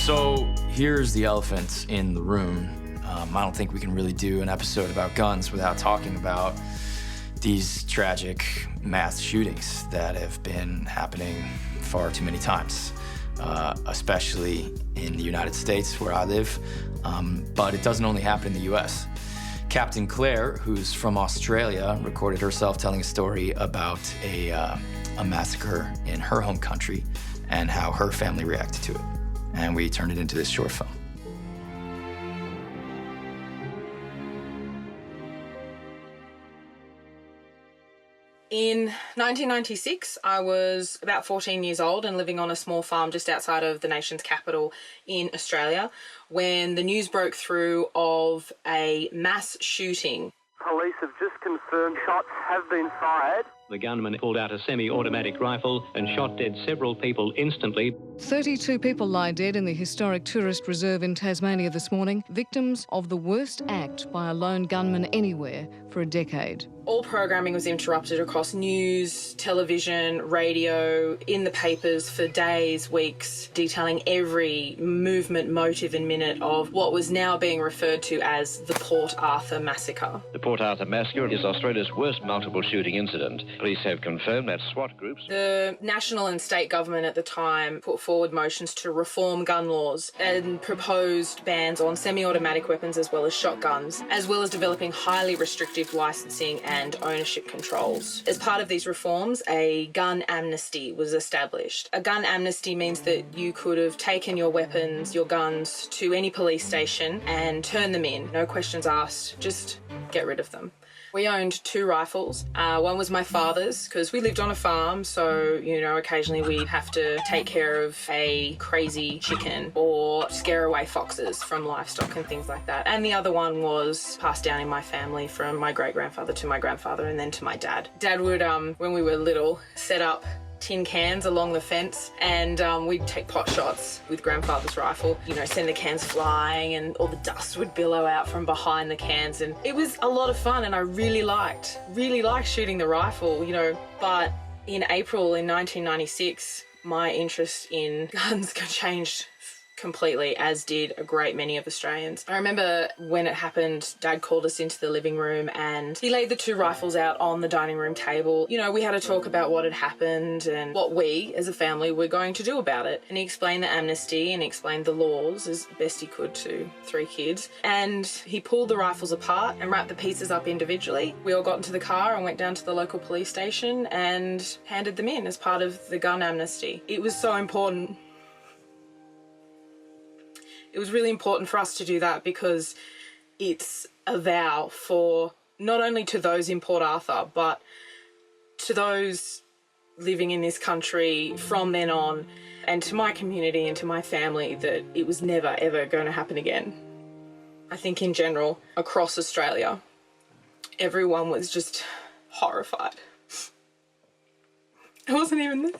So here's the elephant in the room. I don't think we can really do an episode about guns without talking about these tragic mass shootings that have been happening far too many times, especially in the United States where I live. But it doesn't only happen in the US. CaptClare, who's from Australia, recorded herself telling a story about a massacre in her home country and how her family reacted to it. And we turned it into this short film. In 1996, I was about 14 years old and living on a small farm just outside of the nation's capital in Australia when the news broke through of a mass shooting. Police have just confirmed shots have been fired. The gunman pulled out a semi-automatic rifle and shot dead several people instantly. 32 people lie dead in the historic tourist reserve in Tasmania this morning, victims of the worst act by a lone gunman anywhere for a decade. All programming was interrupted across news, television, radio, in the papers for days, weeks, detailing every movement, motive and minute of what was now being referred to as the Port Arthur massacre. The Port Arthur massacre is Australia's worst multiple shooting incident. Police have confirmed that SWAT groups... The national and state government at the time put forward motions to reform gun laws and proposed bans on semi-automatic weapons as well as shotguns, as well as developing highly restrictive licensing and ownership controls. As part of these reforms, a gun amnesty was established. A gun amnesty means that you could have taken your weapons, your guns, to any police station and turned them in. No questions asked, just get rid of them. We owned 2 rifles. One was my father's, because we lived on a farm, so, you know, occasionally we'd have to take care of a crazy chicken or scare away foxes from livestock and things like that. And the other one was passed down in my family from my great-grandfather to my grandfather and then to my dad. Dad would, when we were little, set up tin cans along the fence and we'd take pot shots with grandfather's rifle, you know, send the cans flying and all the dust would billow out from behind the cans, and it was a lot of fun and I really liked shooting the rifle, you know. But in April in 1996, my interest in guns changed completely, as did a great many of Australians. I remember when it happened, Dad called us into the living room and he laid the 2 rifles out on the dining room table. You know, we had a talk about what had happened and what we, as a family, were going to do about it. And he explained the amnesty and he explained the laws as best he could to 3 kids. And he pulled the rifles apart and wrapped the pieces up individually. We all got into the car and went down to the local police station and handed them in as part of the gun amnesty. It was so important. It was really important for us to do that because it's a vow for not only to those in Port Arthur, but to those living in this country from then on, and to my community and to my family, that it was never, ever going to happen again. I think in general, across Australia, everyone was just horrified. I wasn't even there.